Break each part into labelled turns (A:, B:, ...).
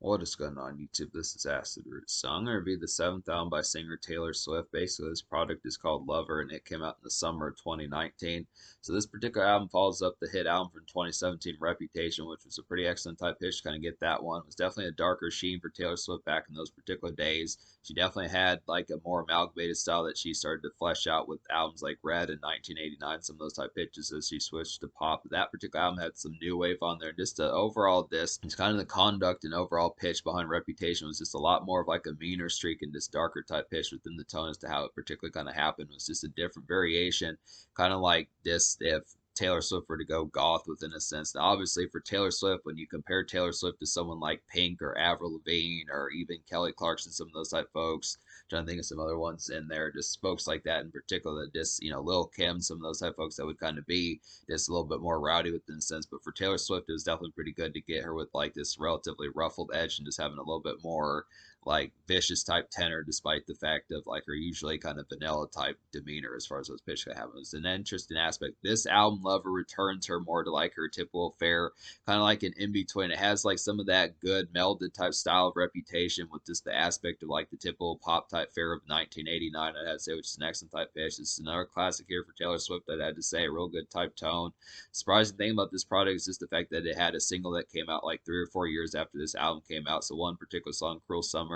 A: What is going on YouTube? This is Acid Root. So I'm going to review the seventh album by singer Taylor Swift. Basically, this product is called Lover, and it came out in the summer of 2019. So this particular album follows up the hit album from 2017, Reputation, which was a pretty excellent type pitch to kind of get that one. It was definitely a darker sheen for Taylor Swift back in those particular days. She definitely had like a more amalgamated style that she started to flesh out with albums like Red in 1989, some of those type pitches as she switched to pop. But that particular album had some new wave on there. And just the overall disc, it's kind of the conduct and overall pitch behind Reputation was just a lot more of like a meaner streak and just darker type pitch within the tone as to how it particularly kind of happened. It was just a different variation, kind of like this if Taylor Swift were to go goth within a sense. Now, obviously, for Taylor Swift, when you compare Taylor Swift to someone like Pink or Avril Lavigne or even Kelly Clarkson, some of those type folks, trying to think of some other ones in there, just folks like that in particular, that just, Lil Kim, some of those type folks that would kind of be just a little bit more rowdy within a sense. But for Taylor Swift, it was definitely pretty good to get her with like this relatively ruffled edge and just having a little bit more like vicious type tenor, despite the fact of like her usually kind of vanilla type demeanor as far as those pitch have. It was an interesting aspect. This album, Lover, returns her more to like her typical fare, kind of like an in between. It has like some of that good melded type style of Reputation with just the aspect of like the typical pop type fare of 1989. I had to say, which is an excellent type pitch. It's another classic here for Taylor Swift. I had to say, a real good type tone. Surprising thing about this product is just the fact that it had a single that came out like 3 or 4 years after this album came out. So one particular song, Cruel Summer,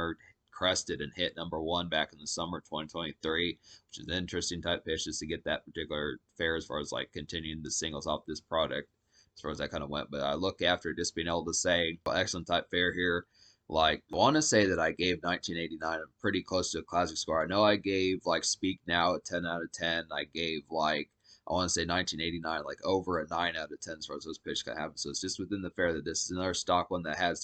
A: crested and hit #1 back in the summer of 2023, which is an interesting type pitch just to get that particular fare as far as like continuing the singles off this product as far as that kind of went. But I look after just being able to say, well, excellent type fare here. Like, I want to say that I gave 1989 a pretty close to a classic score. I know I gave like Speak Now a 10 out of 10. I gave like I want to say 1989, like over a 9 out of 10 as far as those pitches can happen. So it's just within the fair that this is another stock one that has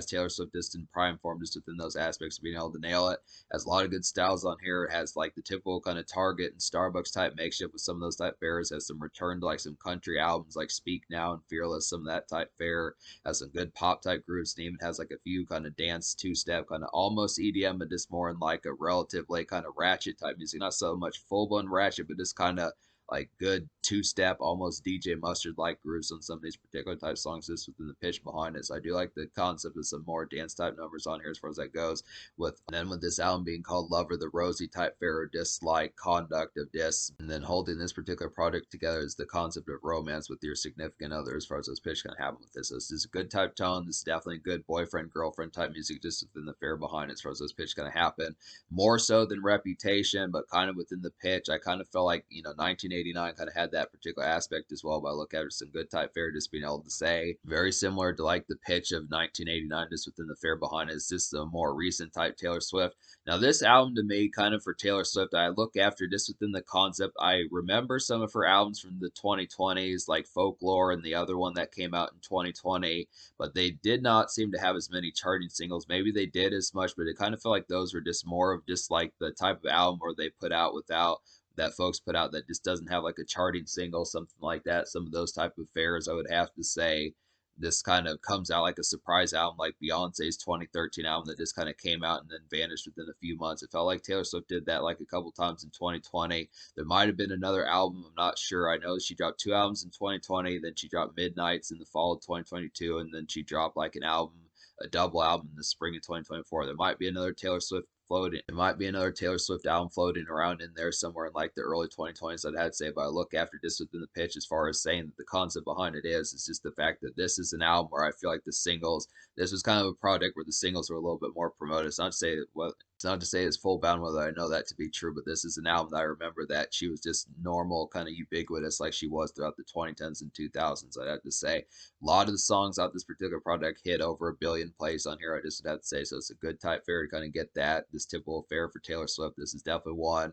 A: Taylor Swift just in prime form, just within those aspects of being able to nail it. Has a lot of good styles on here. It has like the typical kind of Target and Starbucks type makeshift with some of those type fairs. Has some return to like some country albums like Speak Now and Fearless, some of that type fare. Has some good pop type grooves and even has like a few kind of dance two step kind of almost EDM, but just more in like a relatively kind of ratchet type music. Not so much full blown ratchet, but just kind of like good two-step, almost DJ Mustard like grooves on some of these particular type songs just within the pitch behind it. So I do like the concept of some more dance type numbers on here as far as that goes. With this album being called Lover, the Rosie type fare, dislike conduct of dis, and then holding this particular project together is the concept of romance with your significant other as far as those pitch can happen with this. So this is a good type tone. This is definitely good boyfriend girlfriend type music just within the fare behind it as far as those pitch gonna happen. More so than Reputation, but kind of within the pitch. I kind of felt like 1989 kind of had that particular aspect as well. But I look at it some good type fare, just being able to say very similar to like the pitch of 1989, just within the fare behind it. It's just a more recent type Taylor Swift. Now this album to me, kind of for Taylor Swift, I look after just within the concept. I remember some of her albums from the 2020s, like Folklore and the other one that came out in 2020, but they did not seem to have as many charting singles. Maybe they did as much, but it kind of felt like those were just more of just like the type of album where they put out without that folks put out that just doesn't have like a charting single, something like that. Some of those type of fares, I would have to say, this kind of comes out like a surprise album, like Beyonce's 2013 album that just kind of came out and then vanished within a few months. It felt like Taylor Swift did that like a couple times in 2020. There might have been another album, I'm not sure. I know she dropped 2 albums in 2020, then she dropped Midnights in the fall of 2022, and then she dropped like an album, a double album in the spring of 2024. There might be another Taylor Swift floating. It might be another Taylor Swift album floating around in there somewhere in like the early 2020s. I'd have to say, but I look after just within the pitch as far as saying that the concept behind it is. It's just the fact that this is an album where I feel like the singles. This was kind of a project where the singles were a little bit more promoted. It's not to say well, it's not to say it's full bound whether I know that to be true, but this is an album that I remember that she was just normal, kind of ubiquitous like she was throughout the 2010s and 2000s. I'd have to say a lot of the songs out this particular project hit over 1 billion plays on here. I just would have to say, so it's a good type fare to kind of get that. This typical fare for Taylor Swift. This is definitely one.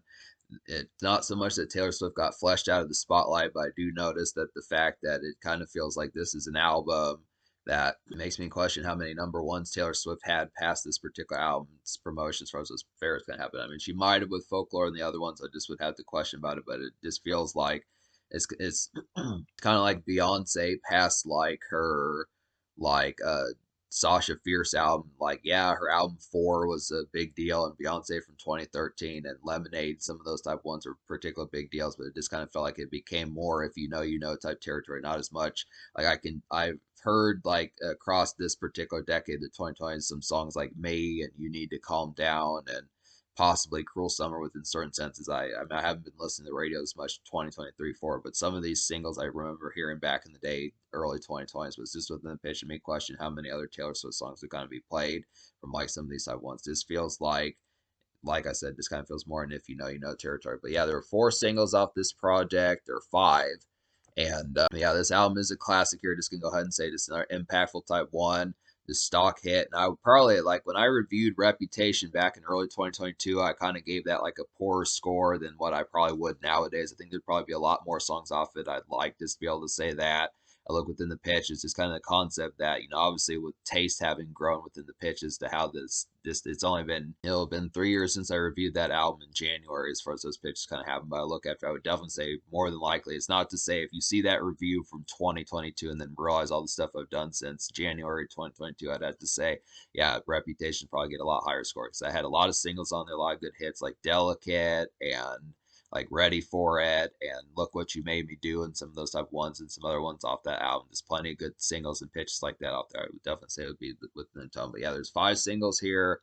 A: It's not so much that Taylor Swift got fleshed out of the spotlight, but I do notice that the fact that it kind of feels like this is an album that makes me question how many #1s Taylor Swift had past this particular album's promotion as far as those fairs can happen. I mean, she might have with Folklore and the other ones. I just would have to question about it, but it just feels like it's kind of like Beyonce past like her like Sasha Fierce album. Like, yeah, her album Four was a big deal, and Beyonce from 2013 and Lemonade, some of those type ones were particular big deals, but it just kind of felt like it became more if you know type territory, not as much. Like I've heard like across this particular decade, the 2020s, some songs like "Me" and "You Need to Calm Down" and possibly "Cruel Summer" within certain senses. I mean, I haven't been listening to the radio as much 2023 for, but some of these singles I remember hearing back in the day, early 2020s, was just within the pitch of me question how many other Taylor Swift songs are going to be played from like some of these type ones. This feels like I said, this kind of feels more an if you know, you know territory. But yeah, there are four singles off this project, or five. And yeah, this album is a classic here. Just gonna go ahead and say this is another impactful type one, the stock hit. And I would probably like when I reviewed Reputation back in early 2022, I kind of gave that like a poorer score than what I probably would nowadays. I think there'd probably be a lot more songs off it. I'd like just to be able to say that. I look within the pitch. It's just kind of the concept that, obviously with taste having grown within the pitch as to how this it's only been, been 3 years since I reviewed that album in January as far as those pitches kind of happen. But I look after, I would definitely say more than likely, it's not to say if you see that review from 2022 and then realize all the stuff I've done since January 2022, I'd have to say, yeah, Reputation probably get a lot higher score because I had a lot of singles on there, a lot of good hits like Delicate and like Ready for It and Look What You Made Me Do and some of those type of ones and some other ones off that album. There's plenty of good singles and pitches like that out there. I would definitely say it would be within the tone. But yeah, there's five singles here.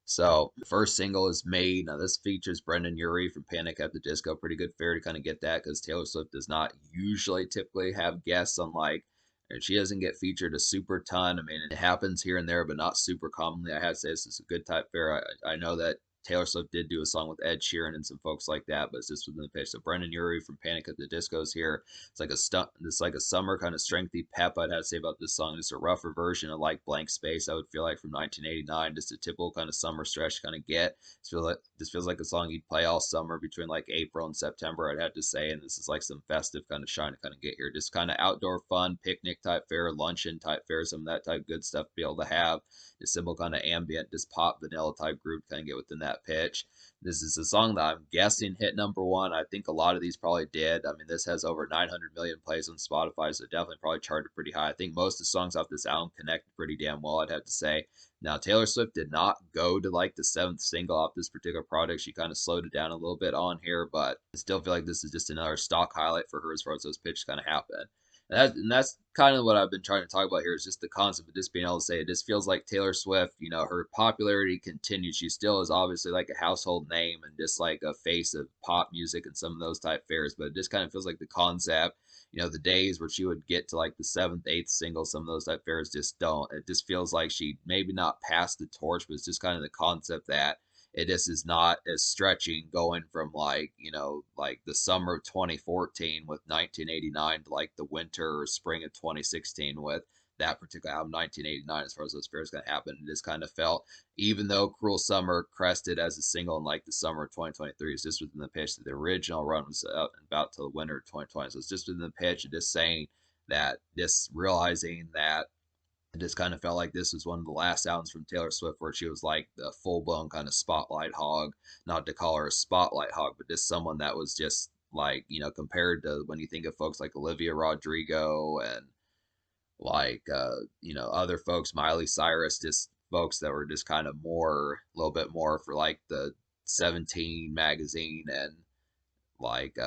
A: So the first single is Made. Now this features Brendan Urie from Panic at the Disco. Pretty good fare to kind of get that because Taylor Swift does not usually typically have guests on like, and she doesn't get featured a super ton. I mean, it happens here and there, but not super commonly. I have to say this is a good type fare. I know that Taylor Swift did do a song with Ed Sheeran and some folks like that, but it's just within the pitch. So Brendan Urie from Panic at the Disco is here. It's like it's like a summer kind of strengthy pep. I'd have to say about this song. It's a rougher version of like Blank Space. I would feel like from 1989, just a typical kind of summer stretch kind of get. This feels like a song you'd play all summer between like April and September. I'd have to say, and this is like some festive kind of shine to kind of get here. Just kind of outdoor fun, picnic type fare, luncheon type fare, some of that type good stuff to be able to have. Just simple kind of ambient, just pop vanilla type group kind of get within that pitch. This is a song that I'm guessing hit number one. I think a lot of these probably did. I mean, this has over 900 million plays on Spotify, so definitely probably charted pretty high. I think most of the songs off this album connect pretty damn well, I'd have to say. Now, Taylor Swift did not go to like the seventh single off this particular project. She kind of slowed it down a little bit on here, but I still feel like this is just another stock highlight for her as far as those pitches kind of happen. And that's kind of what I've been trying to talk about here is just the concept of just being able to say it just feels like Taylor Swift, her popularity continues. She still is obviously like a household name and just like a face of pop music and some of those type fares, but it just kind of feels like the concept, the days where she would get to like the seventh, eighth single, some of those type fares just don't. It just feels like she maybe not passed the torch, but it's just kind of the concept that it just is not as stretching going from like like the summer of 2014 with 1989 to like the winter or spring of 2016 with that particular album 1989 as far as those fairs gonna happen. It just kind of felt, even though Cruel Summer crested as a single in like the summer of 2023, it's just within the pitch that the original run was about to the winter of 2020. So it's just within the pitch and just saying that, just realizing that it just kind of felt like this was one of the last albums from Taylor Swift where she was like the full blown kind of spotlight hog. Not to call her a spotlight hog, but just someone that was just like, compared to when you think of folks like Olivia Rodrigo and like, other folks, Miley Cyrus, just folks that were just kind of more, a little bit more for like the 17 magazine and like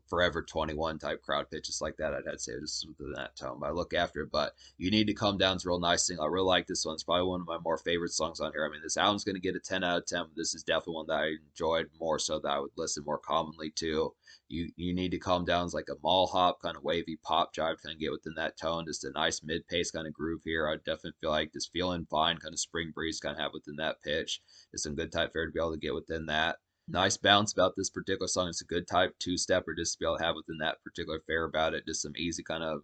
A: Forever 21 type crowd pitches like that. I'd have to say just within that tone, but I look after it. But You Need to Calm Down's a real nice thing. I really like this one. It's probably one of my more favorite songs on here. I mean, this album's going to get a 10 out of 10, but this is definitely one that I enjoyed more so that I would listen more commonly to. You Need to Calm Down is like a mall hop kind of wavy pop jive, kind of get within that tone. Just a nice mid pace kind of groove here. I definitely feel like just feeling fine, kind of spring breeze kind of have within that pitch. Just some good type fare to be able to get within that. Nice bounce about this particular song. It's a good type two-step or just to be able to have within that particular fare about it. Just some easy kind of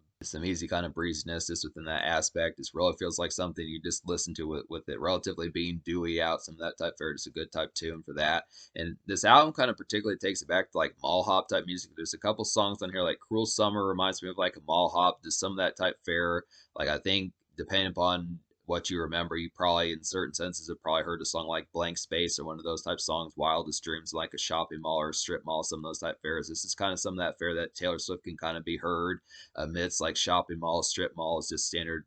A: breeziness just within that aspect. This really feels like something you just listen to with it relatively being dewy out. Some of that type fare, just a good type tune for that. And this album kind of particularly takes it back to like mall hop type music. There's a couple songs on here like Cruel Summer reminds me of like a mall hop, just some of that type fare. Like I think depending upon what you remember, you probably in certain senses have probably heard a song like Blank Space or one of those type songs, Wildest Dreams, like a shopping mall or a strip mall, some of those type fares. This is kind of some of that fare that Taylor Swift can kind of be heard amidst like shopping malls, strip malls, just standard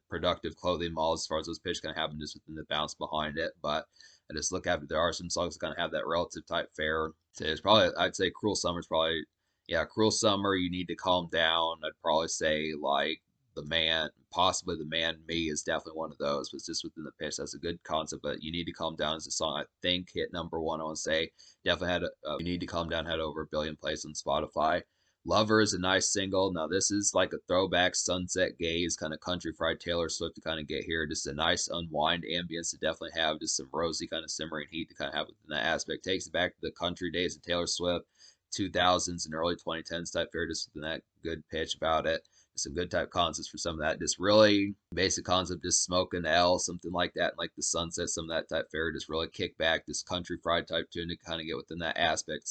A: productive clothing malls as far as those pitch kind of happen just within the bounce behind it. But I just look after, there are some songs that kind of have that relative type fare. So it's probably, I'd say Cruel Summer's probably, yeah, Cruel Summer, You Need to Calm Down. I'd probably say like the man, possibly the man me is definitely one of those. But it's just within the pitch. That's a good concept. But you need to calm down as a song. I think hit #1. I want to say definitely had. You need to calm down. Had over 1 billion plays on Spotify. Lover is a nice single. Now this is like a throwback sunset gaze kind of country fried Taylor Swift to kind of get here. Just a nice unwind ambience to definitely have just some rosy kind of simmering heat to kind of have within that aspect. Takes it back to the country days of Taylor Swift, 2000s and early 2010s type fare, just within that good pitch about it. Some good type concepts for some of that. Just really basic concept, just smoking L, something like that, like the sunset, some of that type fare. Just really kick back, this country fried type tune to kind of get within that aspect.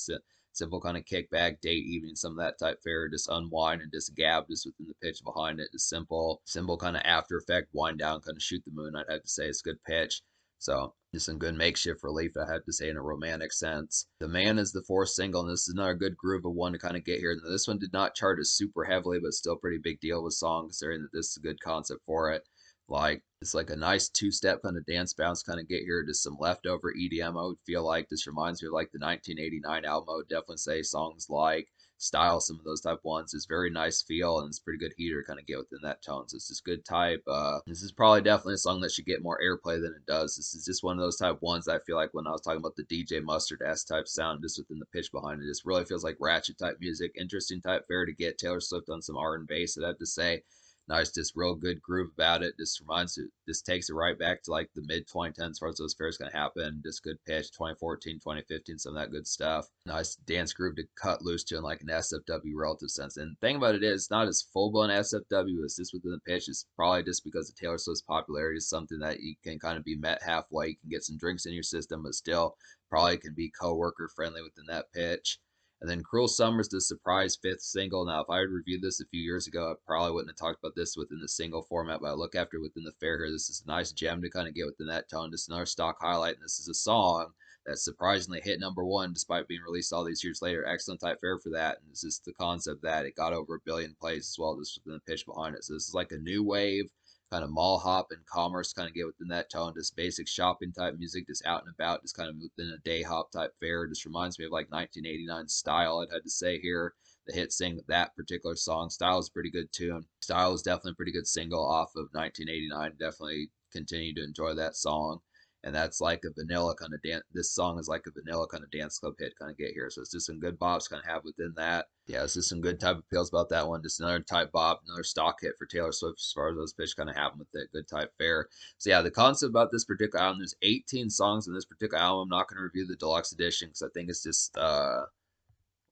A: Simple kind of kickback, date evening, some of that type fare, just unwind and just gab just within the pitch behind it. Just simple kind of after effect, wind down, kind of shoot the moon. I'd have to say it's a good pitch. So just some good makeshift relief, I have to say, in a romantic sense. The Man is the fourth single, and this is another good groove of one to kind of get here. This one did not chart as super heavily, but still pretty big deal of a song, considering that this is a good concept for it. Like, it's like a nice two-step kind of dance bounce kind of get here. Just some leftover EDM, I would feel like. This reminds me of like the 1989 album. I would definitely say songs like Style, some of those type ones. It's very nice feel, and it's pretty good heater kind of get within that tone. So it's just good type. This is probably definitely a song that should get more airplay than it does. This is just one of those type ones that I feel like when I was talking about the DJ Mustard S type sound, just within the pitch behind it, just really feels like ratchet type music. Interesting type fare to get Taylor Swift on some R and bass, I'd have to say. Nice, just real good groove about it. Just reminds it, just takes it right back to like the mid 2010s as far as those fairs gonna happen. Just good pitch, 2014, 2015, some of that good stuff. Nice dance groove to cut loose to in like an SFW relative sense. And the thing about it is, not as full blown SFW as just within the pitch. It's probably just because of Taylor Swift's popularity is something that you can kind of be met halfway. You can get some drinks in your system, but still probably can be coworker friendly within that pitch. And then Cruel Summer's the surprise fifth single. Now, if I had reviewed this a few years ago, I probably wouldn't have talked about this within the single format, but I look after within the fair here. This is a nice gem to kind of get within that tone. Just another stock highlight. And this is a song that surprisingly hit #1 despite being released all these years later. Excellent type fare for that. And it's just the concept that it got over 1 billion plays as well, just within the pitch behind it. So this is like a new wave kind of mall hop and commerce kind of get within that tone, just basic shopping type music, just out and about, just kind of within a day hop type fare. Just reminds me of like 1989 Style, I'd had to say here. The hit sing that particular song. Style is a pretty good tune. Style is definitely a pretty good single off of 1989. Definitely continue to enjoy that song. And that's like a vanilla kind of dance. This song is like a vanilla kind of dance club hit kind of get here. So it's just some good bops kind of have within that. Yeah, it's just some good type of feels about that one. Just another type bop, another stock hit for Taylor Swift as far as those pitch kind of happen with it. Good type fare. So yeah, the concept about this particular album, there's 18 songs in this particular album. I'm not going to review the deluxe edition because I think it's just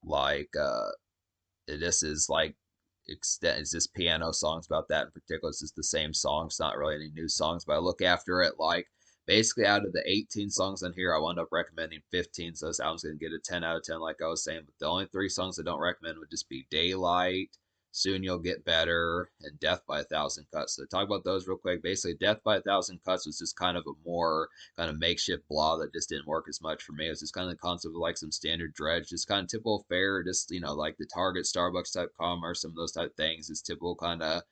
A: like this is like extent it's just piano songs about that in particular. It's just the same songs, not really any new songs, but I look after it like basically out of the 18 songs on here, I wound up recommending 15. So this album's gonna get a 10 out of 10, like I was saying. But the only 3 songs I don't recommend would just be Daylight, Soon You'll Get Better, and Death by a Thousand Cuts. So talk about those real quick. Basically, Death by a Thousand Cuts was just kind of a more kind of makeshift blah that just didn't work as much for me. It was just kind of the concept of like some standard dredge, just kind of typical fare, just like the Target, Starbucks type commerce, some of those type things. It's typical kind of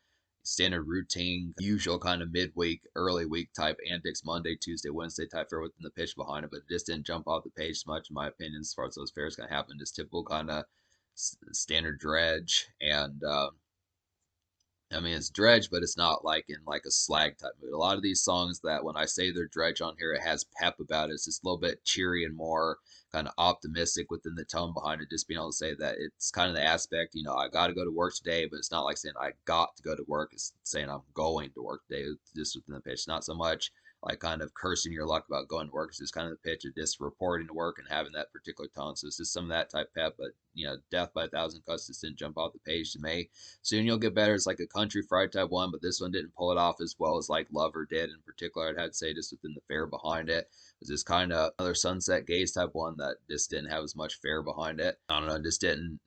A: standard routine, usual kind of midweek, early week type antics, Monday, Tuesday, Wednesday type fare within the pitch behind it, but it just didn't jump off the page as much, in my opinion, as far as those fares kind of happen. Just typical kind of standard dredge. And I mean, it's dredge, but it's not like in like a slag type mood. A lot of these songs that when I say they're dredge on here, it has pep about it. It's just a little bit cheery and more kind of optimistic within the tone behind it. Just being able to say that it's kind of the aspect, I got to go to work today, but it's not like saying I got to go to work. It's saying I'm going to work today. Just within the pitch, not so much like kind of cursing your luck about going to work. It's just kind of the pitch of just reporting to work and having that particular tone. So it's just some of that type pep, but Death by a Thousand Cuts just didn't jump off the page to me. Soon You'll Get Better is like a country fried type one, but this one didn't pull it off as well as like Lover did in particular. I'd have to say just within the fare behind it. It was just kind of another sunset gaze type one that just didn't have as much fare behind it. I don't know, I just didn't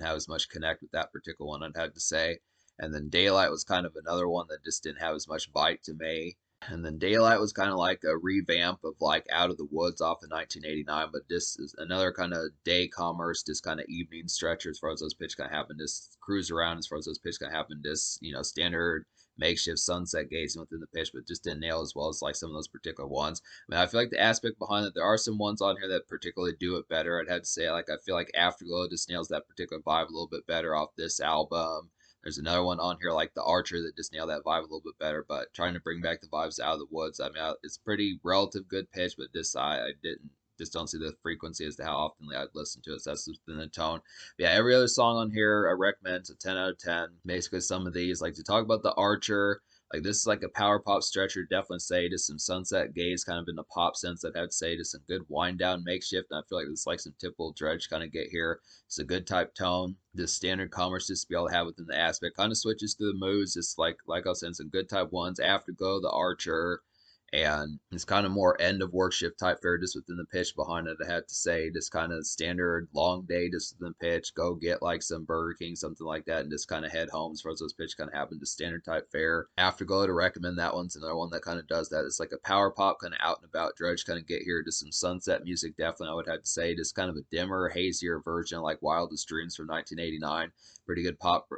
A: have as much connect with that particular one, I'd have to say. And then Daylight was kind of another one that just didn't have as much bite to me. And then Daylight was kind of like a revamp of like Out of the Woods off of 1989, but this is another kind of day commerce, just kind of evening stretcher as far as those pitch kind of happen, just cruise around as far as those pitch kind of happen, just standard makeshift sunset gazing within the pitch, but just didn't nail as well as like some of those particular ones. I mean, I feel like the aspect behind it, there are some ones on here that particularly do it better. I'd have to say, like, I feel like Afterglow just nails that particular vibe a little bit better off this album. There's another one on here like the Archer that just nailed that vibe a little bit better, but trying to bring back the vibes out of the woods. I mean, it's pretty relative good pitch, but this I didn't just don't see the frequency as to how often I'd listen to it. So that's just been the tone. But yeah, every other song on here I recommend. It's a 10 out of 10. Basically, some of these like to talk about the Archer. Like this is like a power pop stretcher. Definitely say just some Sunset Gaze kind of in the pop sense. I'd have to say just some good wind down makeshift. And I feel like this is like some typical Dredge kind of get here. It's a good type tone. Just standard commerce just to be able to have within the aspect. Kind of switches through the moods. Just like I was saying, some good type ones. Afterglow, the Archer, and it's kind of more end of work shift type fare just within the pitch behind it. I had to say, just kind of standard long day just within the pitch. Go get like some Burger King, something like that, and just kind of head home as far as those pitch kind of happen. Just standard type fare. Afterglow to recommend that one's another one that kind of does that. It's like a power pop kind of out and about Dredge kind of get here. Just some sunset music, definitely. I would have to say, just kind of a dimmer, hazier version like Wildest Dreams from 1989. Pretty good pop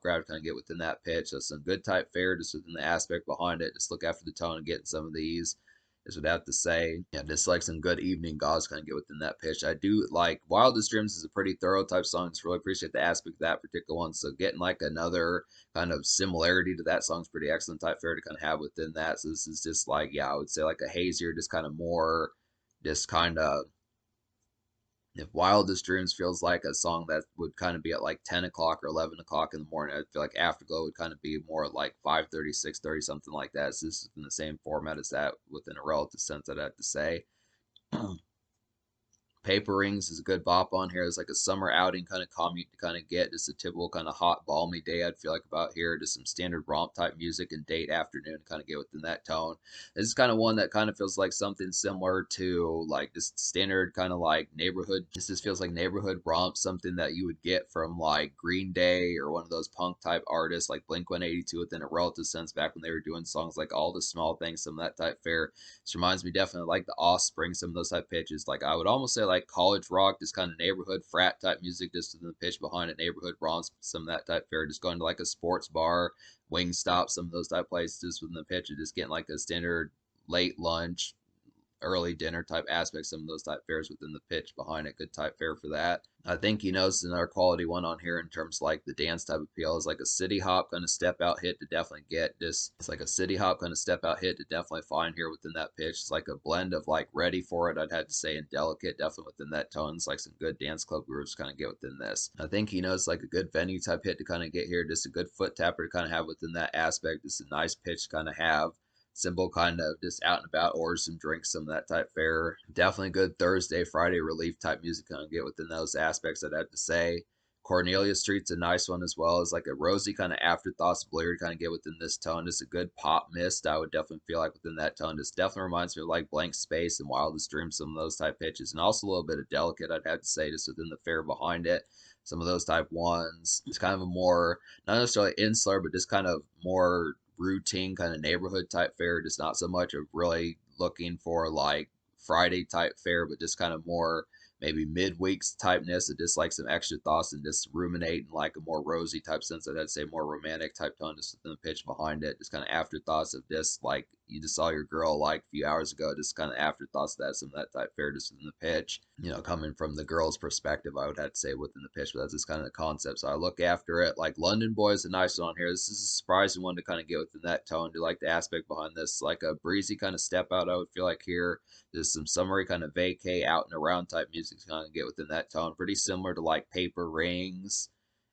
A: grab to kind of get within that pitch. So some good type fare just within the aspect behind it. Just look after the tone and getting some of these. Is what I have to say. Yeah, just like some good evening gauze kind of get within that pitch. I do like Wildest Dreams is a pretty thorough type song. Just really appreciate the aspect of that particular one. So getting like another kind of similarity to that song's pretty excellent type fare to kind of have within that. So this is just like, yeah, I would say like a hazier, just kind of more, just kind of if Wildest Dreams feels like a song that would kind of be at like 10 o'clock or 11 o'clock in the morning, I feel like Afterglow would kind of be more like 5:30, 6:30, something like that. So this is in the same format as that within a relative sense, I'd have to say. Paper Rings is a good bop on here. It's like a summer outing kind of commute to kind of get just a typical kind of hot, balmy day I'd feel like about here. Just some standard romp type music and date afternoon to kind of get within that tone. This is kind of one that kind of feels like something similar to like just standard kind of like neighborhood. This just feels like neighborhood romp, something that you would get from like Green Day or one of those punk type artists like Blink 182 within a relative sense back when they were doing songs like All the Small Things, some of that type fare. This reminds me definitely like the Offspring, some of those type pitches. Like I would almost say like college rock, just kind of neighborhood frat type music, just in the pitch behind it, neighborhood romps, some of that type fare. Just going to like a sports bar, Wingstop, some of those type places within the pitch, and just getting like a standard late lunch, early dinner type aspects, some of those type fares within the pitch behind it. Good type fare for that. I think you notice another quality one on here in terms of like the dance type appeal is like a city hop kind of step out hit to definitely get this. It's like a city hop kind of step out hit to definitely find here within that pitch. It's like a blend of like ready for it, I'd have to say, and delicate, definitely within that tone. It's like some good dance club grooves kind of get within this. I think he knows like a good venue type hit to kind of get here, just a good foot tapper to kind of have within that aspect. Just a nice pitch to kind of have simple kind of just out and about, order some drinks, some of that type fare. Definitely good Thursday, Friday relief type music kind of get within those aspects, I'd have to say. Cornelia Street's a nice one as well. It's like a rosy kind of afterthoughts blurry kind of get within this tone. Just a good pop mist, I would definitely feel like within that tone. Just definitely reminds me of like Blank Space and Wildest Dreams, some of those type pitches. And also a little bit of Delicate, I'd have to say, just within the fare behind it. Some of those type ones. It's kind of a more, not necessarily insular, but just kind of more routine kind of neighborhood type fare, just not so much of really looking for like Friday type fare, but just kind of more maybe midweeks typeness and just like some extra thoughts and just ruminate in like a more rosy type sense. I'd say more romantic type tone just within the pitch behind it. Just kind of afterthoughts of just like you just saw your girl like a few hours ago, just kind of afterthoughts of that, some of that type fare just within the pitch. You know, coming from the girl's perspective, I would have to say within the pitch, but that's just kind of the concept. So I look after it. Like London Boy is a nice one on here. This is a surprising one to kind of get within that tone. Do like the aspect behind this, like a breezy kind of step out, I would feel like here. There's some summery kind of vacay out and around type music to kind of get within that tone. Pretty similar to like Paper Rings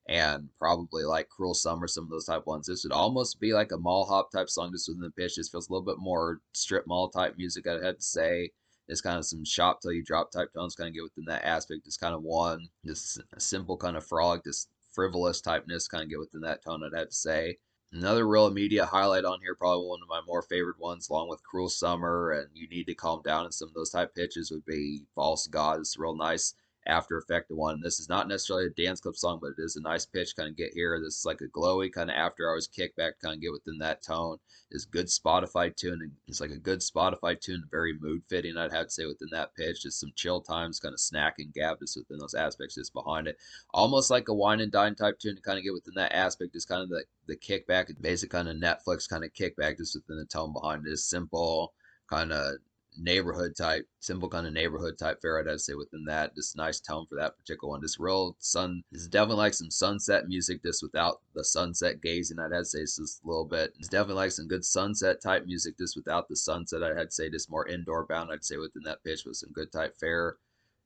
A: and probably like Cruel Summer, some of those type ones. This would almost be like a mall hop type song just within the pitch. This feels a little bit more strip mall type music, I'd have to say. It's kind of some shop till you drop type tones kind of get within that aspect. Just kind of one, just a simple kind of frolic, just frivolous typeness kind of get within that tone, I'd have to say. Another real immediate highlight on here, probably one of my more favorite ones, along with Cruel Summer and You Need to Calm Down and some of those type pitches, would be False God. It's a real nice after effect one. This is not necessarily a dance club song, but it is a nice pitch kind of get here. This is like a glowy kind of after hours kickback kind of get within that tone. It's good Spotify tune. And it's like a good Spotify tune, very mood fitting, I'd have to say, within that pitch. Just some chill times, kind of snack and gab just within those aspects just behind it. Almost like a wine and dine type tune to kind of get within that aspect, is kind of the kickback, basic kind of Netflix kind of kickback just within the tone behind it. Is simple, kind of neighborhood type, simple kind of neighborhood type fare. I'd say within that, just nice tone for that particular one. Just real sun. This is definitely like some sunset music, just without the sunset gazing. I'd say it's just a little bit. It's definitely like some good sunset type music, just without the sunset. I'd say just more indoor bound. I'd say within that pitch with some good type fare.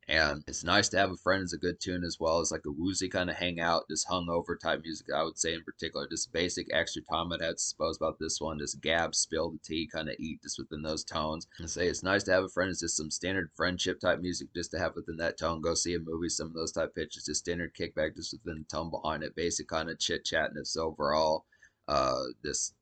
A: And it's nice to have a friend is a good tune as well as like a woozy kind of hangout, just hungover type music. I would say in particular, just basic extra time I'd have to suppose about this one. Just gab, spill the tea, kind of eat just within those tones. And say it's nice to have a friend. It's just some standard friendship type music just to have within that tone. Go see a movie, some of those type pitches, just standard kickback just within the tone behind it. Basic kind of chit chatness overall. Just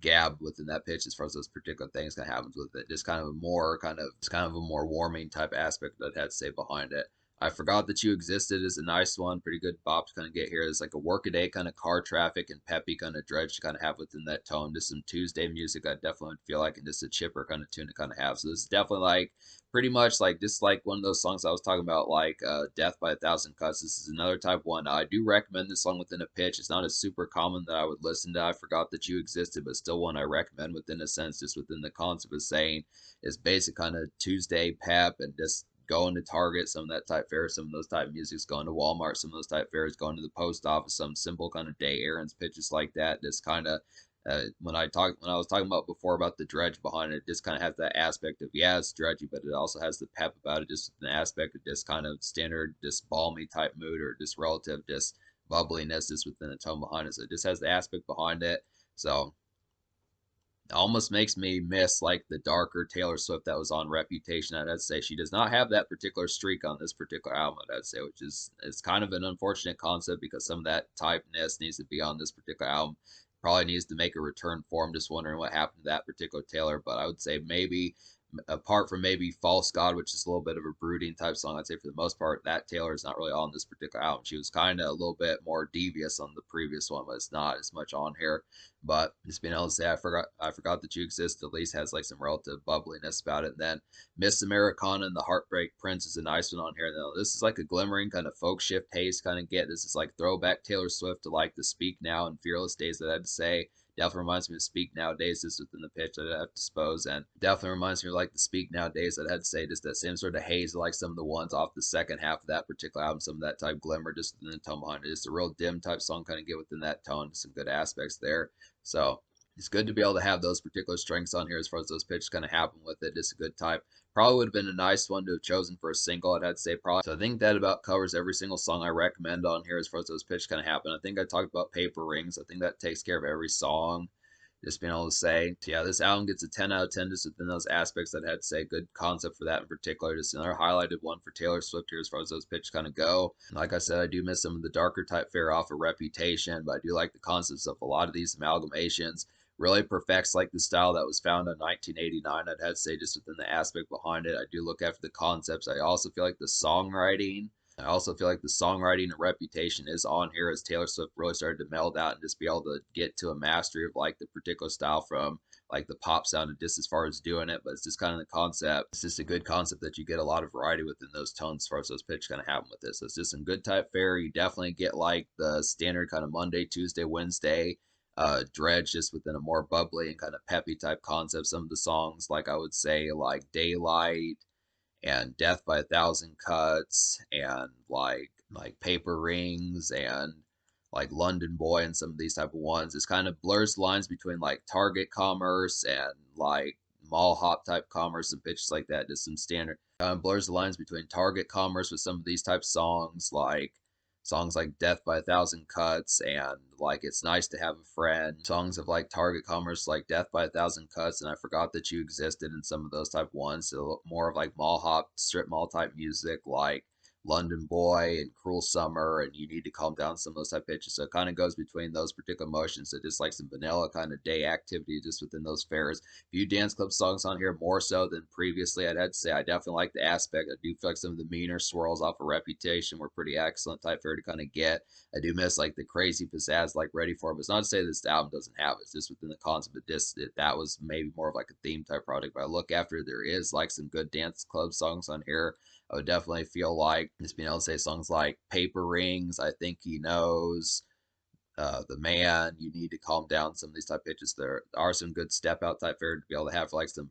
A: gab within that pitch as far as those particular things that happens with it. Just kind of a more it's kind of a more warming type aspect that I had to say behind it. I forgot that you existed is a nice one, pretty good bop to kind of get here. It's like a workaday kind of car traffic and peppy kind of dredge to kind of have within that tone. Just some Tuesday music I definitely feel like, and just a chipper kind of tune to kind of have. So this is definitely like pretty much like just like one of those songs I was talking about, like Death by a Thousand Cuts. This is another type one. I do recommend this song within a pitch. It's not a super common that I would listen to. I forgot that you existed, but still one I recommend within a sense, just within the concept of saying is basic kind of Tuesday pep and just going to Target, some of that type fare, some of those type musics, going to Walmart, some of those type fares, going to the post office, some simple kind of day errands, pitches like that. Just kind of when I was talking about before about the dredge behind it, just kind of has that aspect of yeah, it's dredgy, but it also has the pep about it, just an aspect of just kind of standard, just balmy type mood or just relative, just bubbliness just within the tone behind it. So it just has the aspect behind it. So almost makes me miss like the darker Taylor Swift that was on Reputation. I'd say she does not have that particular streak on this particular album. I'd say, which is it's kind of an unfortunate concept because some of that typeness needs to be on this particular album. Probably needs to make a return for him. Just wondering what happened to that particular Taylor. But I would say maybe apart from maybe False God, which is a little bit of a brooding type song, I'd say for the most part that Taylor is not really on this particular album. She was kind of a little bit more devious on the previous one, but it's not as much on here. But just being able to say I forgot that you exist at least has like some relative bubbliness about it. And then Miss Americana and the Heartbreak Prince is a nice one on here. Now this is like a glimmering kind of folk shift taste kind of get. This is like throwback Taylor Swift to like the Speak Now and Fearless days that I'd say. Definitely reminds me of Speak Nowadays, just within the pitch that I have to suppose, and definitely reminds me of like the Speak Nowadays that I had to say, just that same sort of haze, like some of the ones off the second half of that particular album, some of that type glimmer, just within the tone behind it. Just a real dim type song, kind of get within that tone, some good aspects there. So it's good to be able to have those particular strengths on here as far as those pitches kind of happen with it. Just a good type. Probably would have been a nice one to have chosen for a single, I'd say probably. So I think that about covers every single song I recommend on here as far as those pitches kind of happen. I think I talked about Paper Rings. I think that takes care of every song. Just being able to say, so yeah, this album gets a 10 out of 10 just within those aspects that I had to say. Good concept for that in particular. Just another highlighted one for Taylor Swift here as far as those pitches kind of go. Like I said, I do miss some of the darker type fare off of Reputation, but I do like the concepts of a lot of these amalgamations. Really perfects like the style that was found in 1989. I'd have to say just within the aspect behind it. I do look after the concepts. I also feel like the songwriting. I also feel like the songwriting and Reputation is on here as Taylor Swift really started to meld out and just be able to get to a mastery of like the particular style from like the pop sound and just as far as doing it. But it's just kind of the concept. It's just a good concept that you get a lot of variety within those tones as far as those pitches kind of happen with this. So it's just some good type fare. You definitely get like the standard kind of Monday, Tuesday, Wednesday dredge just within a more bubbly and kind of peppy type concept. Some of the songs, like I would say, like Daylight and Death by a Thousand Cuts and like Paper Rings and like London Boy and some of these type of ones. It's kind of blurs the lines between like Target commerce and like mall hop type commerce and pitches like that. Just some standard blurs the lines between Target commerce with some of these type songs like Death by a Thousand Cuts and like It's Nice to Have a Friend. Songs of like Target commerce like Death by a Thousand Cuts and I Forgot That You Existed and some of those type ones. So more of like mall hop, strip mall type music like London Boy and Cruel Summer and You Need to Calm Down, some of those type pitches. So it kind of goes between those particular motions. So just like some vanilla kind of day activity just within those fares. Few dance club songs on here more so than previously. I'd have to say I definitely like the aspect. I do feel like some of the meaner swirls off of Reputation were pretty excellent type fare to kind of get. I do miss like the crazy pizzazz like Ready For It. But it's not to say this album doesn't have it. It's just within the concept of this that was maybe more of like a theme type project. But I look after there is like some good dance club songs on here. I would definitely feel like just being able to say songs like Paper Rings, I Think He Knows, The Man, You Need to Calm Down, some of these type pitches. There are some good step out type fare to be able to have like some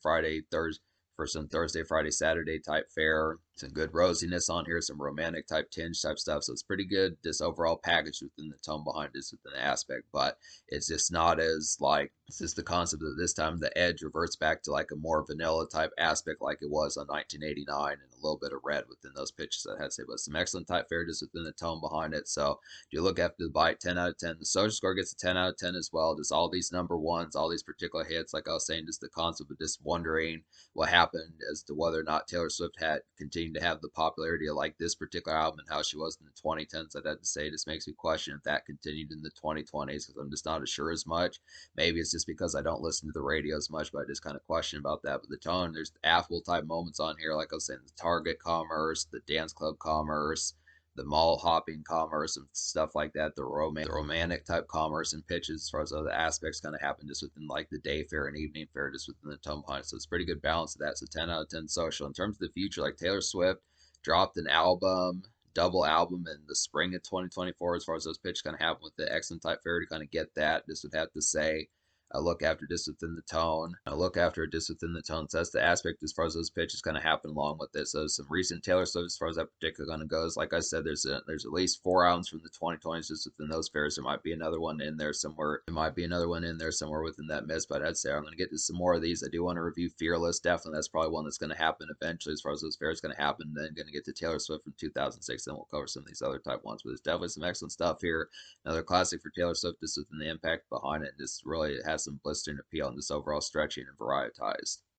A: Friday, Thursday, for some Thursday, Friday, Saturday type fare. Some good rosiness on here, some romantic type tinge type stuff. So it's pretty good. This overall package within the tone behind this within the aspect, but it's just not as like it's just the concept that this time the edge reverts back to like a more vanilla type aspect like it was on 1989, and a little bit of red within those pitches I had to say, but some excellent type fare just within the tone behind it. So if you look after the bite, 10 out of 10. The social score gets a 10 out of 10 as well. Just all these number ones, all these particular hits, like I was saying, just the concept of just wondering what happened as to whether or not Taylor Swift had continued to have the popularity of like this particular album and how she was in the 2010s. I'd have to say just makes me question if that continued in the 2020s because I'm just not as sure as much. Maybe it's just because I don't listen to the radio as much, but I just kind of question about that. But the tone, there's affable type moments on here, like I was saying, the Target commerce, the dance club commerce, the mall hopping commerce and stuff like that, the romantic type commerce and pitches as far as other aspects kind of happen just within like the day fair and evening fair, just within the tone behind. So it's pretty good balance of that. So 10 out of 10 social. In terms of the future, like Taylor Swift dropped an album, double album in the spring of 2024 as far as those pitches kind of happen with the excellent type fair to kind of get that. This would have to say I look after just within the tone. I look after it just within the tone. So that's the aspect as far as those pitches kind of happen along with it. So some recent Taylor Swift as far as that particular kind of goes. Like I said, there's at least 4 albums from the 2020s just within those fairs. There might be another one in there somewhere. There might be another one in there somewhere within that mist. But I'd say I'm going to get to some more of these. I do want to review Fearless. Definitely, that's probably one that's going to happen eventually as far as those fairs going to happen. Then going to get to Taylor Swift from 2006. Then we'll cover some of these other type ones. But there's definitely some excellent stuff here. Another classic for Taylor Swift, just within the impact behind it. Just really has some blistering appeal and just overall stretching and varietized.